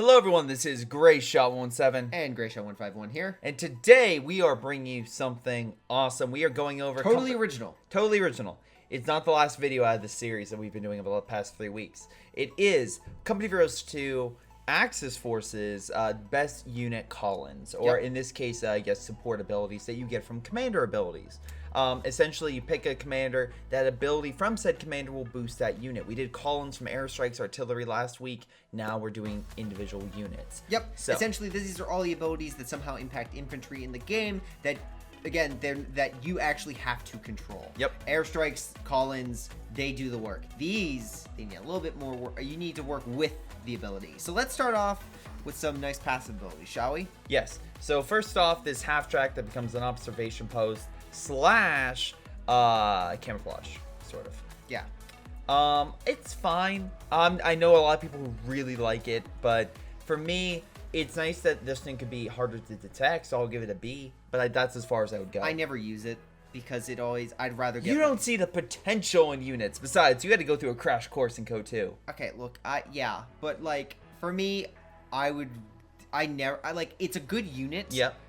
Hello everyone, this is Greyshot17 And Greyshot151 here. and today we are bringing you something awesome. We are going over Totally original. Totally original. It's not the last video out of the series that we've been doing over the past 3 weeks. It is Company of Heroes 2 Axis Forces best unit call-ins, or in this case, I guess support abilities that you get from commander abilities. Essentially, you pick a commander. That ability from said commander will boost that unit. We did call-ins from airstrikes, artillery last week. Now we're doing individual units. Yep. So, essentially, these are all the abilities that somehow impact infantry in the game that, again, that you actually have to control. Yep. Airstrikes, call-ins, they do the work. These, they need a little bit more work. You need to work with the ability. So let's start off with some nice passive abilities, shall we? yes. So first off, this half track that becomes an observation post slash camouflage, sort of. Yeah. It's fine. I know a lot of people who really like it, but for me, it's nice that this thing could be harder to detect, so I'll give it a B, but that's as far as I would go. I never use it because I'd rather get... You don't see the potential in units. Besides, you had to go through a crash course in COH2. Okay, look, yeah, but like, for me, it's a good unit. Yep.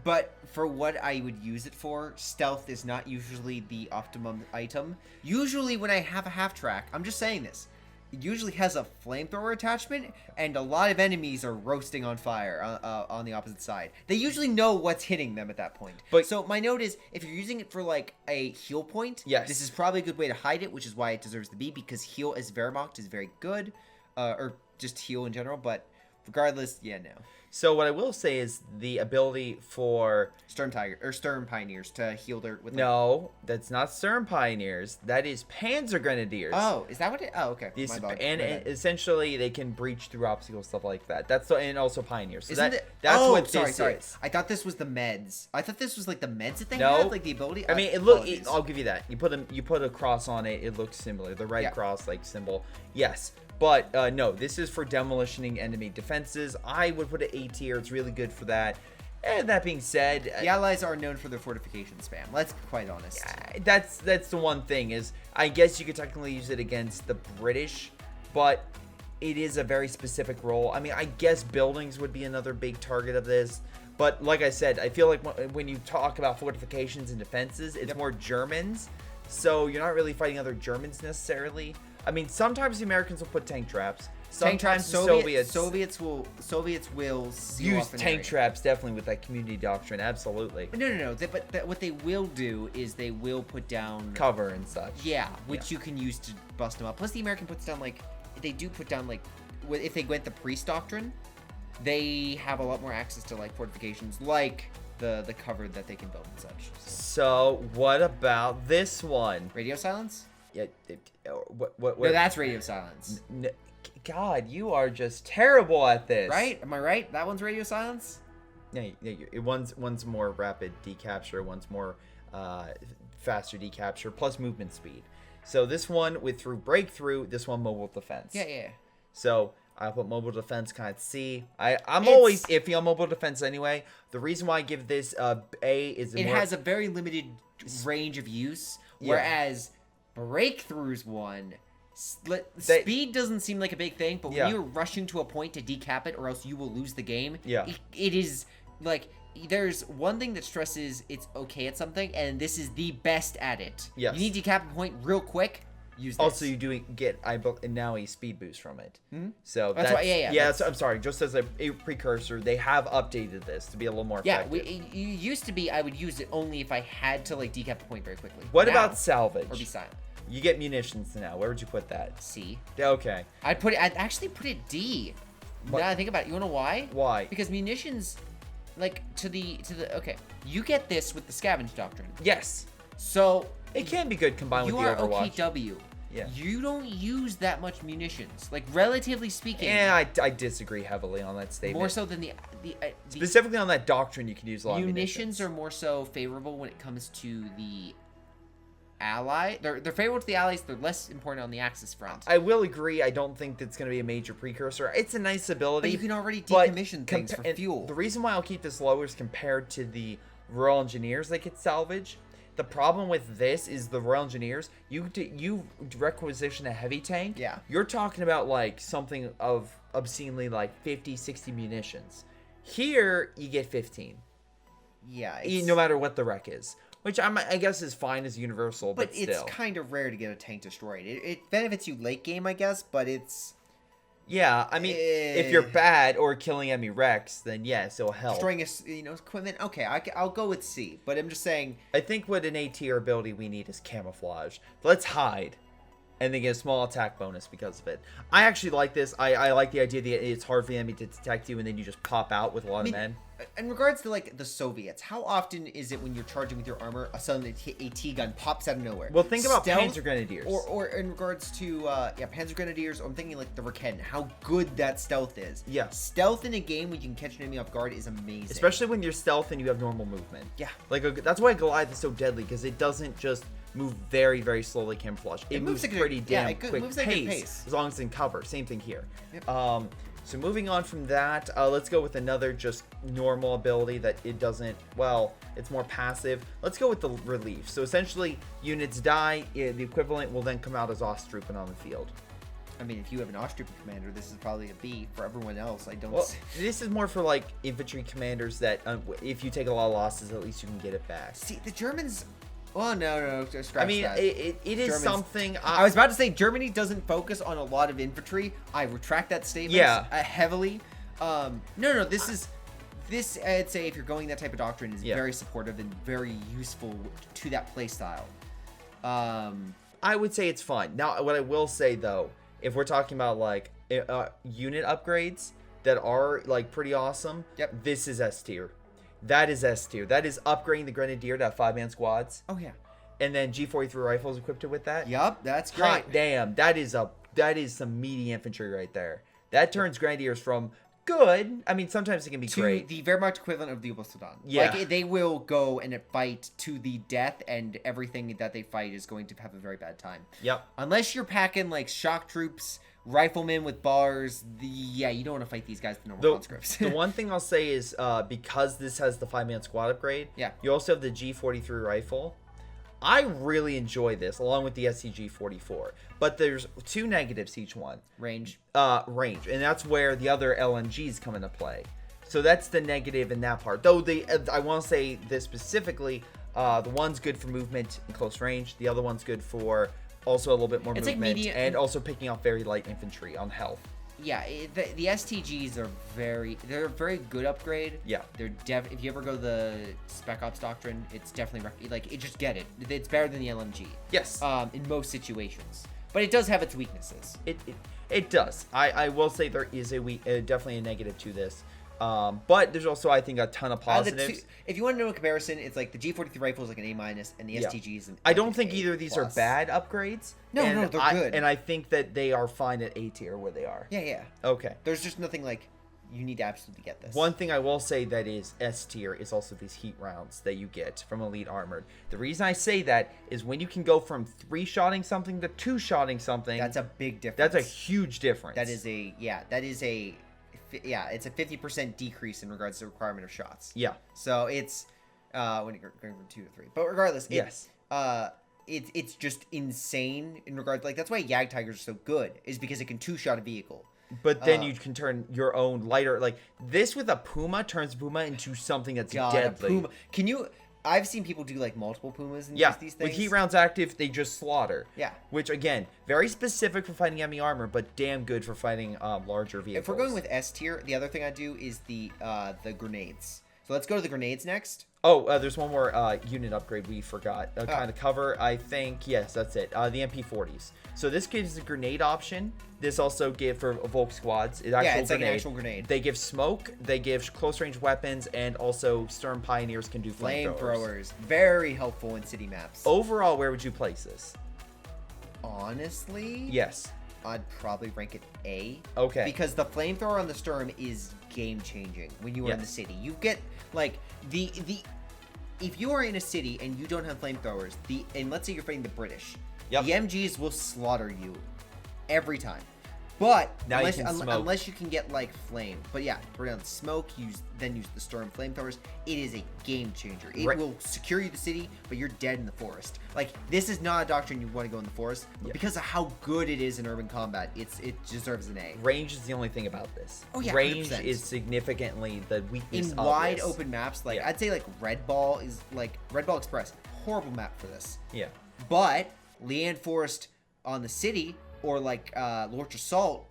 But for what I would use it for, stealth is not usually the optimum item. Usually when I have a half track, I'm just saying this, it usually has a flamethrower attachment, and a lot of enemies are roasting on fire on the opposite side. They usually know what's hitting them at that point. But so my note is, if you're using it for like a heal point, yes, this is probably a good way to hide it, which is why it deserves the B, because heal as Wehrmacht is very good, or just heal in general, but regardless, yeah, no. So what I will say is the ability for Stern Pioneers to heal their... No, that's not Stern Pioneers. That is Panzer Grenadiers. Oh, is that what it... Oh, okay. These, My bad. and essentially they can breach through obstacles, stuff like that. And also Pioneers. So Isn't that's what sorry. this is. I thought this was the meds. I thought this was like the meds that they No. have, like the ability. I mean, I'll give you that. You put a cross on it. It looks similar. The red cross like symbol. Yes. But no, this is for demolishing enemy defenses. I would put it A tier. It's really good for that. And that being said, the Allies are known for their fortification spam. Let's be quite honest. That's the one thing is, I guess you could technically use it against the British, but it is a very specific role. I mean, I guess buildings would be another big target of this. But like I said, I feel like when you talk about fortifications and defenses, it's more Germans. So you're not really fighting other Germans necessarily. I mean, sometimes the Americans will put tank traps. Sometimes Soviets will use tank traps, definitely with that community doctrine. Absolutely. No. But what they will do is they will put down cover and such. Yeah, which you can use to bust them up. Plus, the American puts down if they went the priest doctrine, they have a lot more access to like fortifications, like the cover that they can build and such. So what about this one? Radio silence? Yeah. What? No, that's radio silence. God, you are just terrible at this. Right? Am I right? That one's radio silence? Yeah. One's more rapid decapture. One's more faster decapture plus movement speed. So this one through breakthrough. This one mobile defense. Yeah. So I put mobile defense kind of C. I'm always iffy on mobile defense anyway. The reason why I give this A is it has a very limited range of use, whereas breakthroughs one. Speed doesn't seem like a big thing, but when you're rushing to a point to decap it or else you will lose the game, it is like there's one thing that stresses it's okay at something, and this is the best at it. Yes. You need to decap a point real quick. Use this. Also, you get now a speed boost from it. Mm-hmm. So that's why, I'm sorry. Just as a precursor, they have updated this to be a little more effective. It used to be I would use it only if I had to like decap a point very quickly. What about salvage? Or be silent. You get munitions now. Where would you put that? C. Okay. I'd actually put it D. Now I think about it. You wanna know why? Why? Because munitions, like okay, you get this with the scavenge doctrine. Yes. So it can be good combined with the Overwatch. You are OKW. Yeah. You don't use that much munitions, like relatively speaking. Yeah, I disagree heavily on that statement. More so than the specifically on that doctrine, you can use a lot of munitions. Munitions are more so favorable when it comes to the ally. They're favorable to the allies. They're less important on the Axis front. I will agree. I don't think that's going to be a major precursor. It's a nice ability. But you can already decommission things for fuel. The reason why I'll keep this lower is compared to the Royal Engineers that get salvage. The problem with this is the Royal Engineers, you requisition a heavy tank. Yeah. You're talking about like something of obscenely like 50, 60 munitions. Here, you get 15. Yeah. No matter what the wreck is. Which I guess is fine as universal, but still. It's kind of rare to get a tank destroyed. It benefits you late game, I guess, but it's... Yeah, I mean, if you're bad or killing enemy wrecks, then yes, it'll help. Destroying equipment, okay, I'll go with C. But I'm just saying... I think what an A tier ability we need is camouflage. Let's hide. And then get a small attack bonus because of it. I actually like this. I like the idea that it's hard for the enemy to detect you and then you just pop out with a lot of men. In regards to, like, the Soviets, how often is it when you're charging with your armor, suddenly a T-gun pops out of nowhere? Well, think about Panzer Grenadiers. Or in regards to, Panzer Grenadiers, or I'm thinking, like, the Raken, how good that stealth is. Yeah. Stealth in a game when you can catch an enemy off guard is amazing. Especially when you're stealth and you have normal movement. Yeah. Like, that's why Goliath is so deadly, because it doesn't just move very, very slowly camouflage. It moves like pretty damn quick moves like pace, as long as it's in cover. Same thing here. Yep. So moving on from that, let's go with another just normal ability that it doesn't, well, it's more passive. Let's go with the relief. So essentially, units die, the equivalent will then come out as Ostrupen on the field. I mean, if you have an Ostrupen commander, this is probably a B. For everyone else, I don't... Well, this is more for, like, infantry commanders that if you take a lot of losses, at least you can get it back. See, the Germans... Oh, no, scratch I mean, that. it is Germans. Something... I was about to say, Germany doesn't focus on a lot of infantry. I retract that statement heavily. No, this, I'd say, if you're going that type of doctrine, is very supportive and very useful to that playstyle. I would say it's fine. Now, what I will say, though, if we're talking about, like, unit upgrades that are, like, pretty awesome, this is S tier. That is S tier. That is upgrading the Grenadier to 5-man squads. Oh, yeah. And then G43 rifles equipped with that. Yup, that's great. Hot damn. That is some meaty infantry right there. That turns Grenadiers from good. I mean, sometimes it can be great. The Wehrmacht equivalent of the Oberstdorf. Yeah. Like, they will go and fight to the death, and everything that they fight is going to have a very bad time. Yep. Unless you're packing, like, shock troops, riflemen with bars, you don't want to fight these guys with normal conscripts. The one thing I'll say is, because this has the 5-man squad upgrade, you also have the G43 rifle. I really enjoy this, along with the SCG-44. But there's two negatives to each one. Range. Range. And that's where the other LMGs come into play. So that's the negative in that part. Though I want to say this specifically, the one's good for movement in close range. The other one's good for also a little bit more movement. Like and also picking up very light infantry on health. Yeah, the STGs are they're a very good upgrade. Yeah. They're if you ever go the Spec Ops Doctrine, it's definitely, just get it. It's better than the LMG. Yes. In most situations. But it does have its weaknesses. It does. I will say there is definitely a negative to this. But there's also, I think, a ton of positives. If you want to know a comparison, it's like the G43 rifle is like an A-, and the STG is I don't think either of these are bad upgrades. No, they're good. And I think that they are fine at A tier where they are. Yeah. Okay. There's just nothing like, you need to absolutely get this. One thing I will say that is S tier is also these heat rounds that you get from Elite Armored. The reason I say that is when you can go from 3-shotting something to 2-shotting something. That's a big difference. That's a huge difference. It's a 50% decrease in regards to the requirement of shots. Yeah. So it's when you're going from 2 to 3. But regardless, it's just insane in regards, like, that's why Jag Tigers are so good, is because it can 2-shot a vehicle. But then you can turn your own lighter, like this with a Puma turns Puma into something that's deadly. Puma. Can you? I've seen people do like multiple Pumas and these things. With heat rounds active, they just slaughter. Yeah. Which again, very specific for fighting enemy armor, but damn good for fighting larger vehicles. If we're going with S tier, the other thing I do is the grenades. So let's go to the grenades next. Oh, there's one more unit upgrade we forgot. Kind of cover, I think. Yes, that's it. The MP40s. So this gives a grenade option. This also gives for Volk squads. It's like an actual grenade. They give smoke. They give close range weapons, and also Sturm Pioneers can do flamethrowers. Very helpful in city maps. Overall, where would you place this? Honestly, yes, I'd probably rank it A. Okay. Because the flamethrower on the Sturm is game changing when you are in the city. You get like if you are in a city and you don't have flamethrowers, and let's say you're fighting the British, the MGs will slaughter you every time. But now unless you can get like flame. But yeah, burn down the smoke, then use the storm flamethrowers. It is a game changer. It will secure you the city, but you're dead in the forest. Like, this is not a doctrine you want to go in the forest, but because of how good it is in urban combat, it deserves an A. Range is the only thing about this. Oh yeah, range 100%. Is significantly the weakness in of wide this. open maps. Like I'd say like Red Ball Express, horrible map for this. Yeah. But Leand Forest on the city, or like Lorch Assault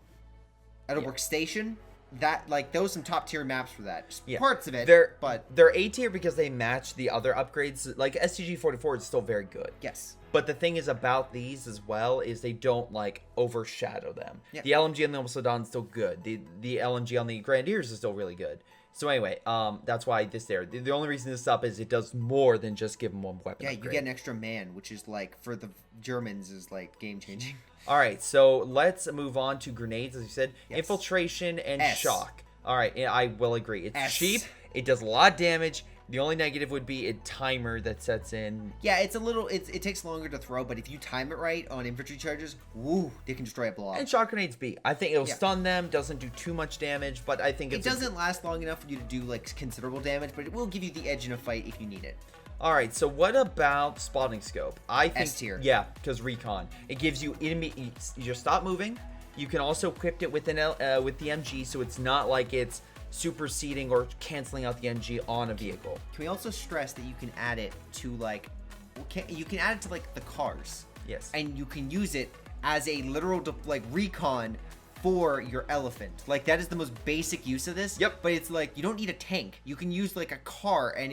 at a workstation, that like those some top tier maps for that. Just parts of it, they're A tier because they match the other upgrades. Like STG-44 is still very good. Yes. But the thing is about these as well is they don't like overshadow them. Yeah. The LMG on the Almasodon is still good. The LMG on the Grenadiers is still really good. So anyway, that's why this there. The only reason this is up is it does more than just give them one weapon. Yeah, upgrade. you get an extra man, which is like for the Germans is like game changing. All right, so let's move on to grenades, as you said. Yes. Infiltration and S. shock. All right, I will agree. It's S. cheap. It does a lot of damage. The only negative would be a timer that sets in. Yeah, it's a little. It takes longer to throw, but if you time it right on infantry charges, woo, they can destroy a block. And shock grenades B. I think it'll stun them. Doesn't do too much damage, but I think it doesn't last long enough for you to do like considerable damage, but it will give you the edge in a fight if you need it. All right, so what about spotting scope? I think S tier. Yeah, because recon. It gives you enemy. You just stop moving. You can also equip it with the MG, so it's not like it's superseding or canceling out the MG on a vehicle. Can we also stress that you can add it to like, you can add it to like the cars. Yes. And you can use it as a literal like recon for your elephant. Like that is the most basic use of this. Yep. But it's like you don't need a tank. You can use like a car, and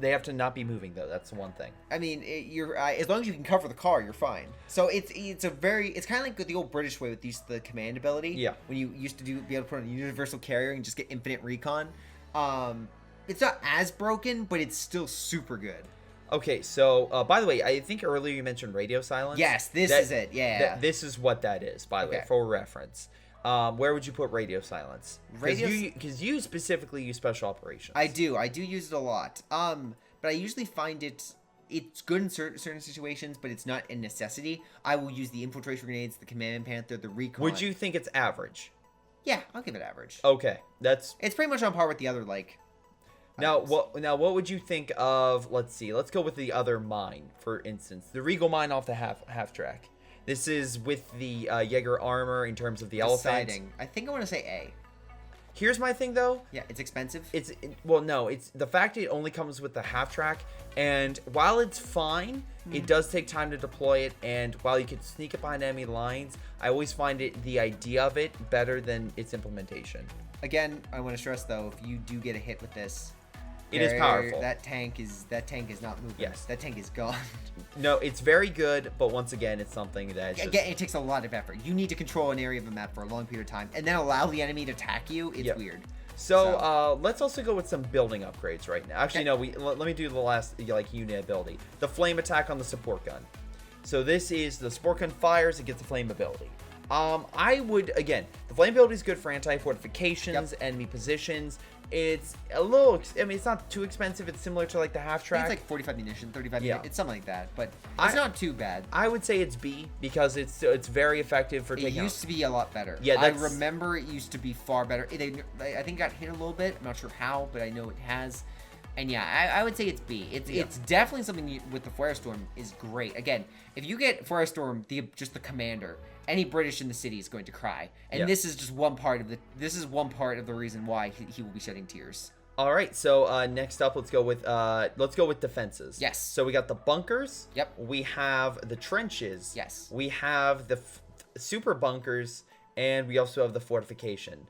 they have to not be moving though. That's the one thing. I mean, you're as long as you can cover the car, you're fine. So it's kind of like the old British way with the command ability. Yeah. When you used to be able to put on a universal carrier and just get infinite recon. It's not as broken, but it's still super good. Okay, so by the way, I think earlier you mentioned radio silence. Yes, this is it. Yeah. This is what that is, by the way, for reference. Where would you put radio silence? Because you specifically use special operations. I do use it a lot. But I usually find it's good in certain situations, but it's not a necessity. I will use the infiltration grenades, the command panther, the recon. Would you think it's average? Yeah, I'll give it average. Okay, it's pretty much on par with the other like. Now what would you think of? Let's see. Let's go with the other mine, for instance, the Regal mine off the half track. This is with the Jaeger armor in terms of the elephant. I think I want to say A. Here's my thing, though. Yeah, it's expensive. It's the fact it only comes with the half track, and while it's fine, it does take time to deploy it. And while you can sneak it behind enemy lines, I always find the idea of it better than its implementation. Again, I want to stress though, if you do get a hit with this, it is powerful. That tank is not moving. Yes, that tank is gone. No, it's very good, but once again, it's something that again, it takes a lot of effort. You need to control an area of a map for a long period of time, and then allow the enemy to attack you. It's weird. So let's also go with some building upgrades right now. Actually, no, let me do the last unit ability. The flame attack on the support gun. So this is the support gun fires, it gets the flame ability. I would, again, the flame ability is good for anti-fortifications, enemy positions. It's a little, I mean, it's not too expensive. It's similar to like the half track. It's like 45 munition, 35 munition. It's something like that, but it's not too bad. I would say it's B because it's very effective for taking. It used to be a lot better. Yeah, I remember it used to be far better. I think it got hit a little bit. I'm not sure how, but I know it has. And yeah, I would say it's B. It's definitely something with the Firestorm is great. Again, if you get Firestorm, just the commander, any British in the city is going to cry. And this is just one part of the reason why he will be shedding tears. All right, so next up, let's go with defenses. Yes. So we got the bunkers. Yep. We have the trenches. Yes. We have the super bunkers, and we also have the fortification.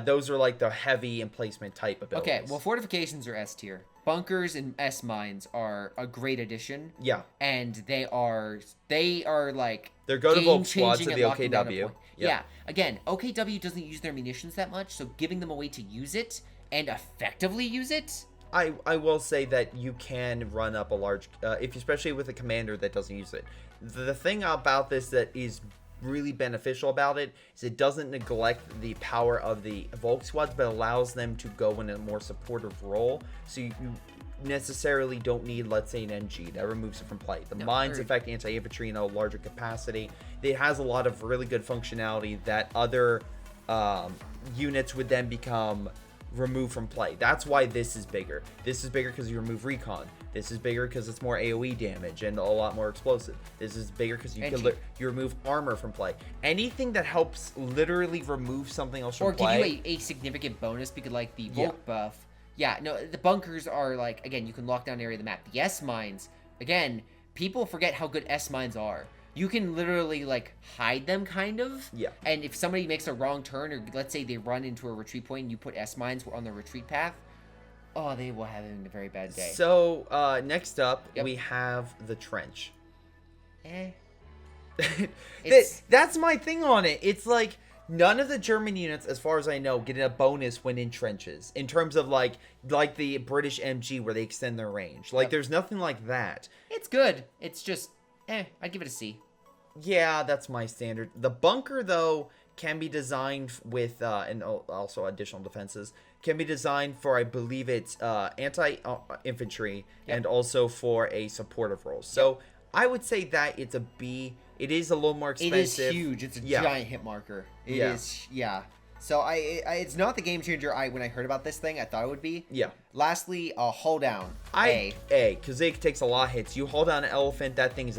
Those are like the heavy emplacement type abilities. Okay, well, fortifications are S tier. Bunkers and S mines are a great addition. Yeah. And they are like they're go-to-vote squads of the OKW. Yeah. Again, OKW doesn't use their munitions that much, so giving them a way to use it and effectively use it. I will say that you can run up a large, especially with a commander that doesn't use it. The thing about this that is really beneficial about it is it doesn't neglect the power of the Volk squads, but allows them to go in a more supportive role. So necessarily don't need, let's say, an MG that removes it from play. The mines affect anti-infantry in a larger capacity. It has a lot of really good functionality that other units would then become removed from play. That's why this is bigger. This is bigger because you remove recon. This is bigger because it's more AoE damage and a lot more explosive. This is bigger because you remove armor from play. Anything that helps literally remove something else from play. Or give you a significant bonus because like the Volk buff. Yeah, no, the bunkers are like, again, you can lock down an area of the map. The S-mines, again, people forget how good S-mines are. You can literally, like, hide them, kind of. Yeah. And if somebody makes a wrong turn, or let's say they run into a retreat point and you put S-mines on the retreat path, oh, they will have a very bad day. So, next up, we have the trench. That's my thing on it. It's like, none of the German units, as far as I know, get a bonus when in trenches. In terms of, like the British MG, where they extend their range. Like, there's nothing like that. It's good. It's just... I'd give it a C. Yeah, that's my standard. The bunker, though, can be designed with, and also additional defenses, can be designed for, I believe it's anti-infantry and also for a supportive role. So I would say that it's a B. It is a little more expensive. It is huge. It's a giant hit marker. It is, So it's not the game changer when I heard about this thing. I thought it would be. Yeah. Lastly, hull down. A, because it takes a lot of hits. You haul down an elephant, that thing is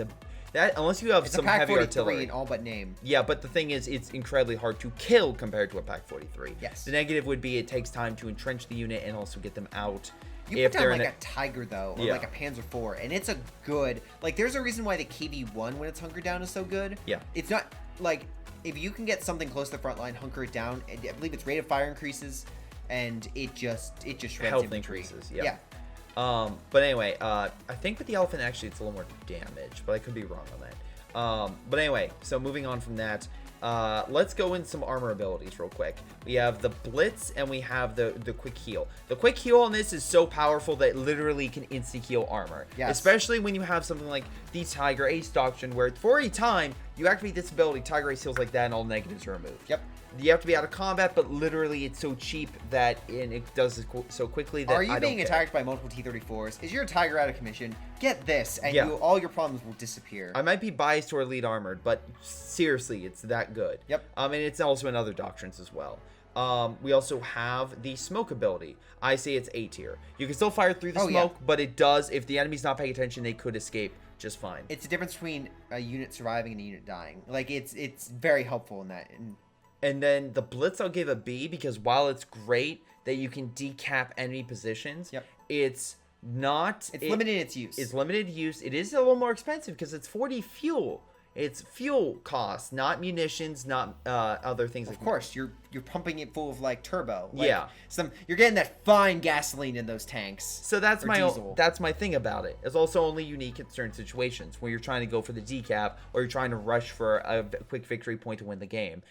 unless you have some heavy artillery. In all but name. Yeah, but the thing is, it's incredibly hard to kill compared to a Pack 43. Yes. The negative would be it takes time to entrench the unit and also get them out. You put down like a Tiger, though, or like a Panzer IV, and it's a good... Like, there's a reason why the KV-1, when it's hunkered down, is so good. Yeah. It's not, like... If you can get something close to the front line, hunker it down, and I believe its rate of fire increases, and it just shreds health infantry. Increases, yeah. But anyway, I think with the elephant, actually, it's a little more damage, but I could be wrong on that. But anyway, so moving on from that, let's go in some armor abilities real quick. We have the Blitz, and we have the Quick Heal. The Quick Heal on this is so powerful that it literally can insta-heal armor. Yes. Especially when you have something like the Tiger Ace Doctrine, where for a time, you activate this ability, Tiger Ace heals like that, and all negatives are removed. Yep. You have to be out of combat, but literally it's so cheap that it does it so quickly that Are you being attacked by multiple T-34s? Is your Tiger out of commission? Get this, and all your problems will disappear. I might be biased toward lead armored, but seriously, it's that good. Yep. And it's also in other doctrines as well. We also have the smoke ability. I say it's A tier. You can still fire through the smoke, but it does, if the enemy's not paying attention, they could escape just fine. It's the difference between a unit surviving and a unit dying. Like, it's very helpful in that. And then the Blitz, I'll give a B, because while it's great that you can decap enemy positions, it's not... It's limited in its use. It's limited use. It is a little more expensive because it's 40 fuel. It's fuel costs, not munitions, not other things. Of course, you're pumping it full of like turbo. Like, you're getting that fine gasoline in those tanks. So that's my thing about it. It's also only unique in certain situations where you're trying to go for the decap or you're trying to rush for a quick victory point to win the game.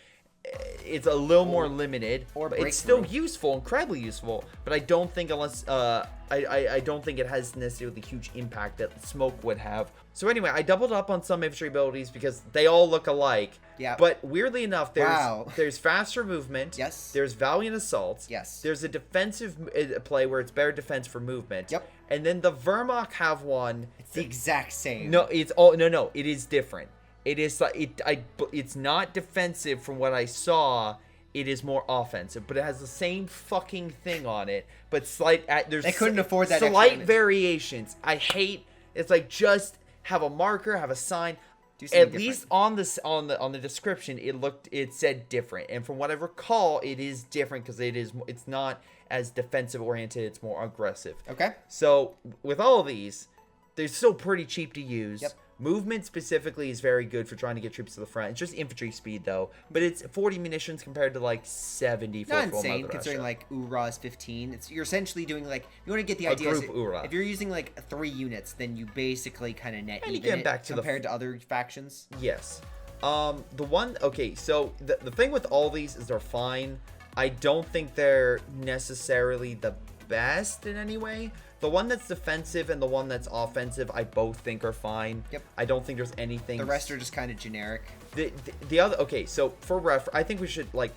It's a little more limited, but it's still useful, incredibly useful. But I don't think I don't think it has necessarily the huge impact that smoke would have. So anyway, I doubled up on some infantry abilities because they all look alike. Yeah. But weirdly enough, there's faster movement. Yes. There's valiant assault. Yes. There's a defensive play where it's better defense for movement. Yep. And then the Wehrmacht have one. It's the exact same. No, it is different. It is like it's not defensive from what I saw. It is more offensive, but it has the same fucking thing on it. But there's they couldn't afford that. Slight variations. I hate. It's like just have a marker, have a sign. At least on the description, it said different, and from what I recall, it is different because it's not as defensive oriented. It's more aggressive. Okay. So with all of these, they're still pretty cheap to use. Yep. Movement specifically is very good for trying to get troops to the front. It's just infantry speed though, but it's 40 munitions compared to like 70 for not insane considering like URA is 15. You're essentially doing like, you want to get the idea. Group URA. If you're using like 3 units, then you basically kind of net even it back to compared to other factions. Yes. So the thing with all these is they're fine. I don't think they're necessarily the best in any way. The one that's defensive and the one that's offensive, I both think are fine. Yep. I don't think there's anything. The rest are just kind of generic. The other, okay, so for I think we should, like,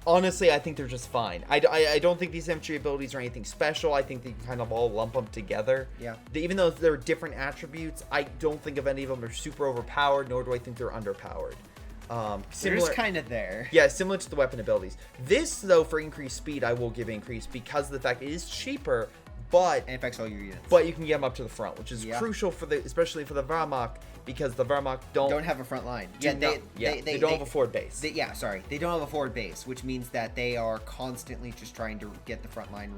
Honestly, I think they're just fine. I don't think these infantry abilities are anything special. I think they can kind of all lump them together. Yeah. Even though they're different attributes, I don't think of any of them are super overpowered, nor do I think they're underpowered. They're just kind of there. Yeah, similar to the weapon abilities. This, though, for increased speed, I will give increase because of the fact it is cheaper, but... And affects all your units. But you can get them up to the front, which is crucial for especially for the Wehrmacht, because the Wehrmacht don't have a front line. They don't have a forward base. They don't have a forward base, which means that they are constantly just trying to get the front line,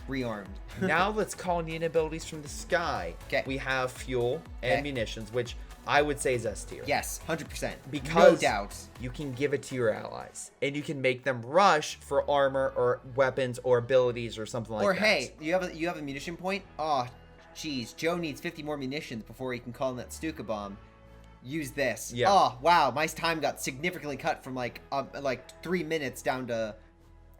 rearmed. Now let's call in the abilities from the sky. Okay. We have fuel and munitions, which I would say is S tier. Yes, 100%. Because no doubt. You can give it to your allies, and you can make them rush for armor or weapons or abilities or something like that. Or hey, you have a munition point. Oh, geez, Joe needs 50 more munitions before he can call in that Stuka bomb. Use this. Yeah. Oh wow, my time got significantly cut from like 3 minutes down to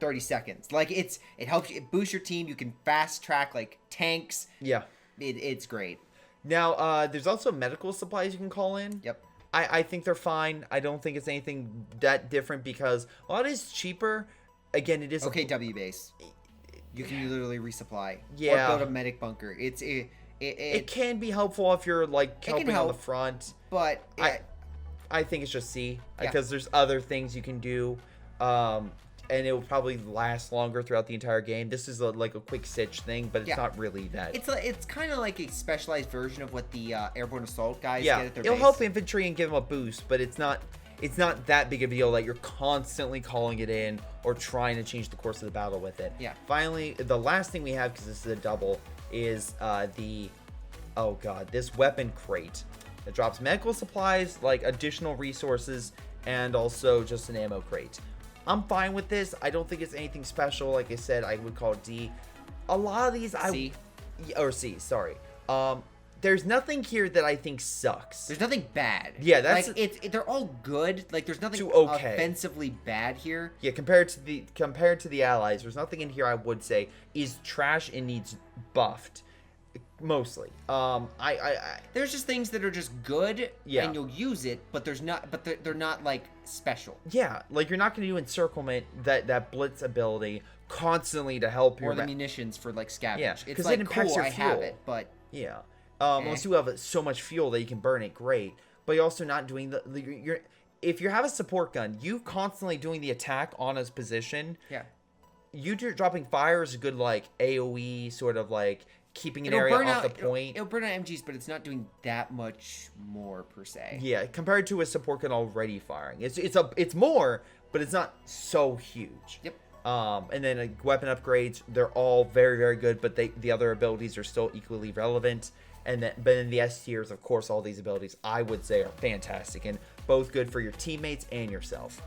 30 seconds. Like it helps you, it boosts your team. You can fast track like tanks. Yeah. It's great. Now, there's also medical supplies you can call in. Yep. I think they're fine. I don't think it's anything that different because while it is cheaper, again, it is W base. You can literally resupply. Yeah. Or build a medic bunker. It can be helpful if you're like helping on the front. But I think it's just C because there's other things you can do. And it will probably last longer throughout the entire game. This is like a quick stitch thing, but it's not really that. It's kind of like a specialized version of what the airborne assault guys get at their it'll base. help infantry and give them a boost, but it's not that big of a deal that you're constantly calling it in or trying to change the course of the battle with it. Yeah. Finally, the last thing we have, because this is a double, is this weapon crate. It drops medical supplies, like additional resources, and also just an ammo crate. I'm fine with this. I don't think it's anything special. Like I said, I would call it D. A lot of these C. C, sorry. There's nothing here that I think sucks. There's nothing bad. Yeah, that's like they're all good. Like there's nothing offensively bad here. Yeah, compared to the allies, there's nothing in here I would say is trash and needs buffed. Mostly. There's just things that are just good, yeah, and you'll use it, but they're not like special. Yeah, like you're not going to do encirclement, that blitz ability constantly to help your the munitions for like scavenge. Yeah, it's like it impacts cool, your I fuel. have it, but yeah. Once you have so much fuel that you can burn it, great. But you're also not doing if you have a support gun, you constantly doing the attack on his position. Yeah. You dropping fire is a good like AOE sort of like keeping an area off the point. It'll burn out MGs, but it's not doing that much more per se. Yeah, compared to a support gun already firing, it's more, but it's not so huge. Yep. And then weapon upgrades, they're all very, very good, but the other abilities are still equally relevant. But in the S tiers, of course, all these abilities I would say are fantastic and both good for your teammates and yourself.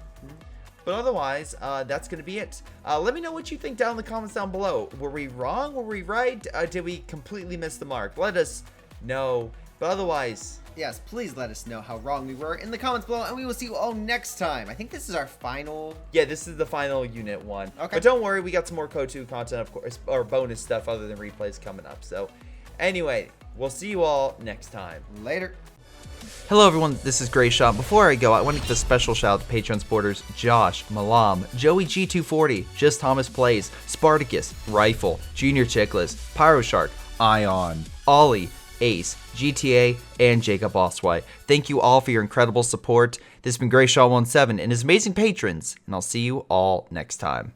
But otherwise, that's going to be it. Let me know what you think down in the comments down below. Were we wrong? Were we right? Did we completely miss the mark? Let us know. But otherwise... Yes, please let us know how wrong we were in the comments below, and we will see you all next time. I think this is our final... Yeah, this is the final unit one. Okay. But don't worry, we got some more COH2 content, of course, or bonus stuff other than replays coming up. So anyway, we'll see you all next time. Later. Hello everyone, this is Greyshot. Before I go, I want to give a special shout out to Patreon supporters Josh, Milam, Joey G240, Just Thomas Plays, Spartycus, Rifle, JrChicklis, Pyroshark, Ion, Ollie, Ace, GTA, and Jakub Oswai. Thank you all for your incredible support. This has been Greyshot17 and his amazing patrons, and I'll see you all next time.